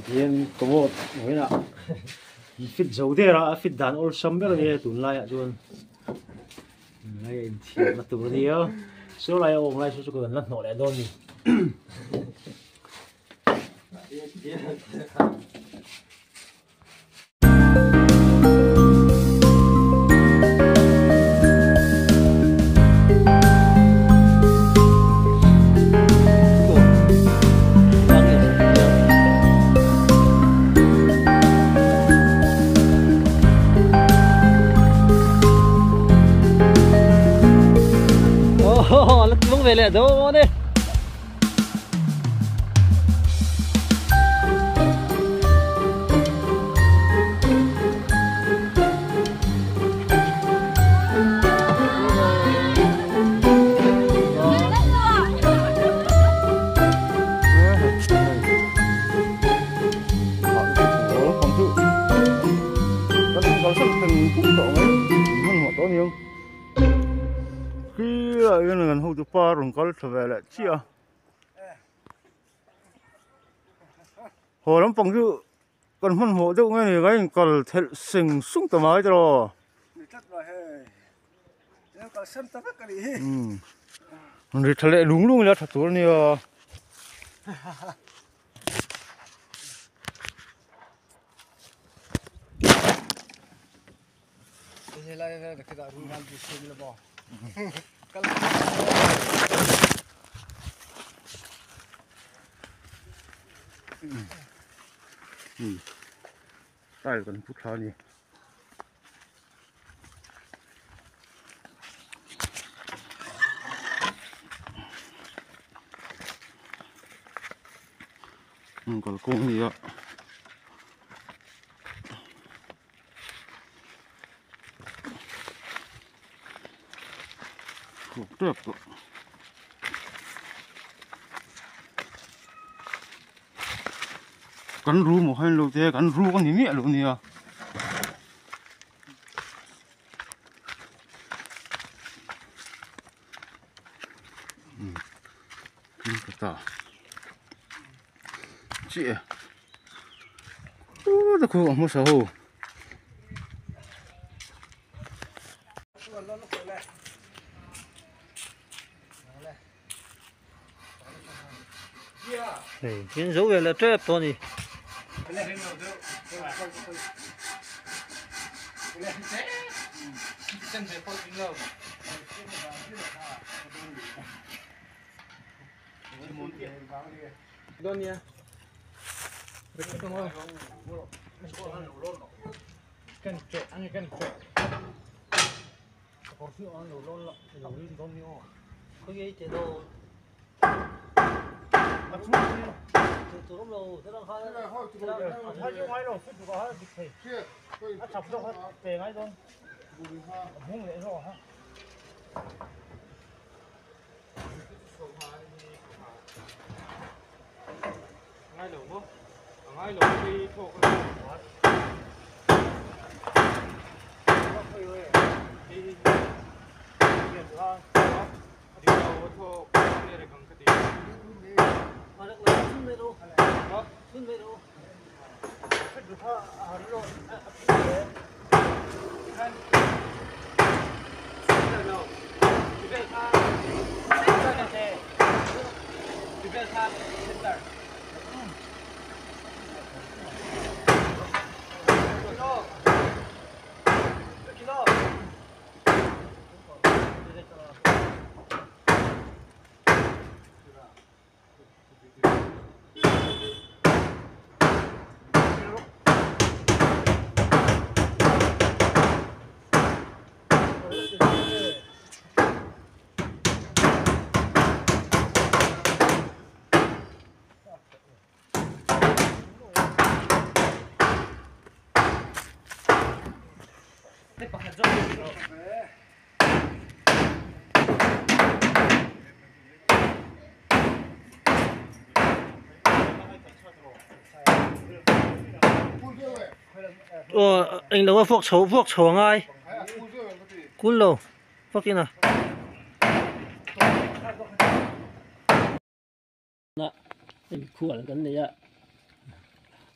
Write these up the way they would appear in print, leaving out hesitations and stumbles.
Thiên có một cái nào fit dấu thế là fit đàn all sum biết là tụi lại ạ chuan này thì là tụi đi á số lại ôm lại số cần lăn nổi lại đôn đi nó vung về lại đâu đi cái này gần hậu chụp pa rồi có trở về lại chia hồ lắm phòng chứ còn phân hộ chứ cái này cái còn thật sình sung tầm ấy rồi mình thật lệ đúng luôn là thật tốt nhiều tay còn phút sau nhỉ còn cung gì ạ được cắn ru một hai lô thế cắn ru con nhỉ luôn nè cả chị nó không có sao này kiến dấu về là trap to đi Donia. Kan cek, angin kan cek. Porsi orang lolol, lolol Donia. Kau ye itu do. Macam ni. Itu orang lo, terang hal. Hal yang mana lo, itu kau hal diktai. Acap tu hal pengai don. Hung le lo ha. Ngay lỗ không? Ngay lỗ đi thuộc cái gì? Đi đi thôi. Đi đâu thuộc cái này còn cái gì? Mà được là xin về đâu? Xin về đâu? Cái gì thôi? Đi đâu? Đi về xa. Đi về xa. Anh đâu có phước xấu ngay cún lô phước kia nào nè khu ở gần đây ạ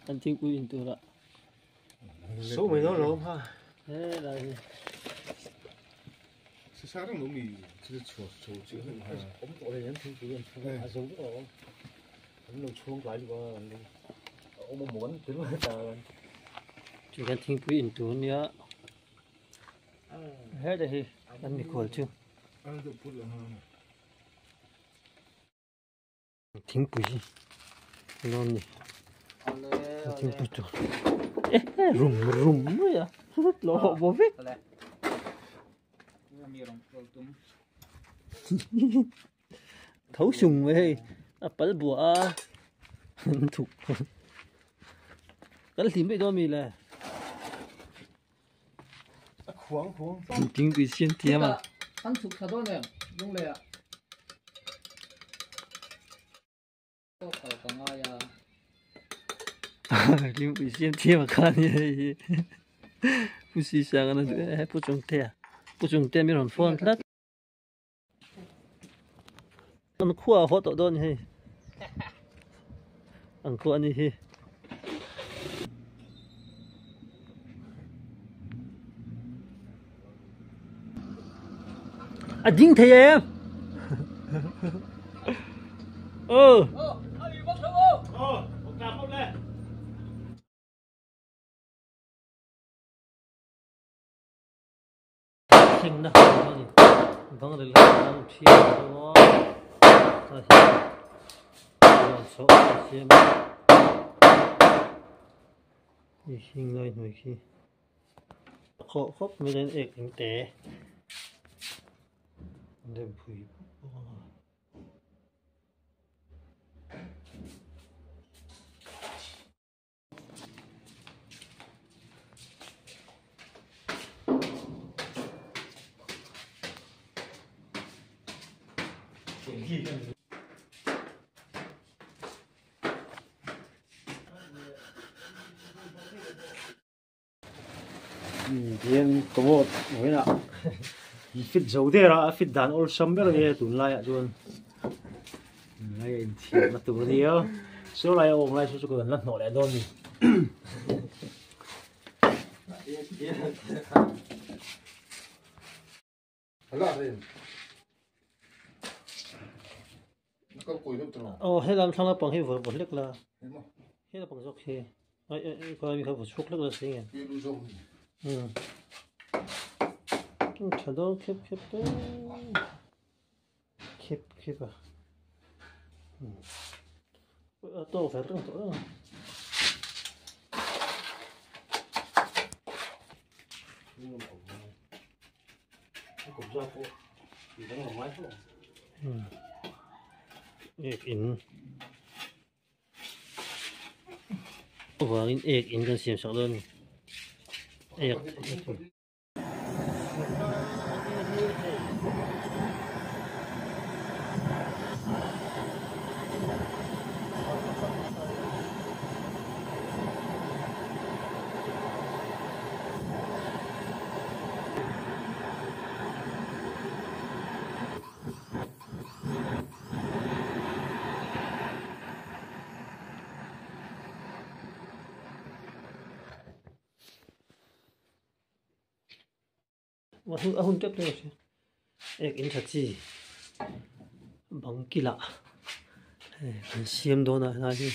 anh thiên quy in từ đó số mấy đó lớn ha thế là sáng nó mì chứ chỗ chứ cũng có thể nhắn thiên quy in à giống rồi cũng được chuông lại đi qua ông muốn tính là tờ chỉ cần thiên quy in từ nữa hết rồi anh bị khổ chưa thiên quy non nhỉ thiên quy rồi rùm rồi à lộ bộ vết thấu sùng với bắn bùa thục cái gì vậy đó mình là khoáng tiếng bị xiên tiêm à ăn thục thật đó nè đúng lệ có phải có ngai à tiếng bị xiên tiêm mà看như不是想那还不中天不中天没人放了anh khua hot đó nhỉ anh khua nhỉ à dính thế em sinh đó vâng được làm chi đó số xem đi sinh lên hồi khi khó khóc mới đến ếch đánh té đem phủi thiên có một với nào fit dấu thế ra fit đàn all sum biết là tụi lại luôn này thì mà tụi đi á số lại ôm lại số cần lăn nổi lại luôn đi hết làm xong là bằng hết vừa bốn lít là hết là bằng dọc hết coi mình phải vừa suốt lít là xí nghe chờ đó khép đó khép à to phải trong tổ cũng ra cô thì đang làm máy thôi ếch in vâng ếch in cần xem sẵn luôn ếch mà hun chắc rồi ếch in thật gì bằng kỳ lạ xem đó là gì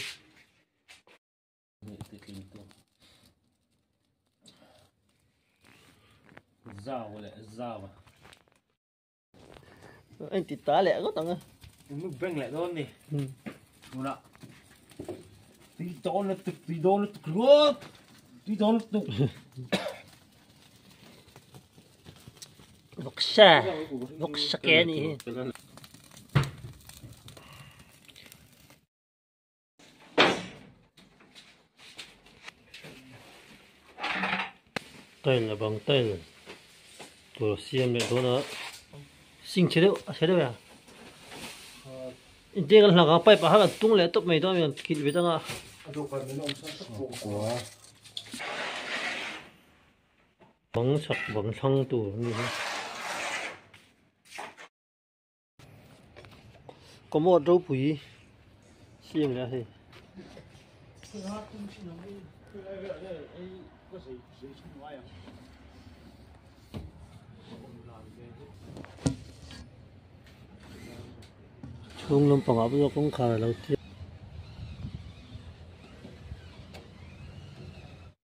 dao lại dao anh tít tá lẹ có tầng à mức beng lại luôn đi đúng ạ tí đó nó tục luôn tí đó nó tục vok sa cái này tay là bằng tay tôi xem lại đó nó sinh chế đâu à in đây là cái pipe hàng tung lại top mấy đó mình kịp về chẳng à bằng sạc bằng xăng tủ như thế có một rau bùi xem lại thì chung lum pang áp dụng cũng khá là lâu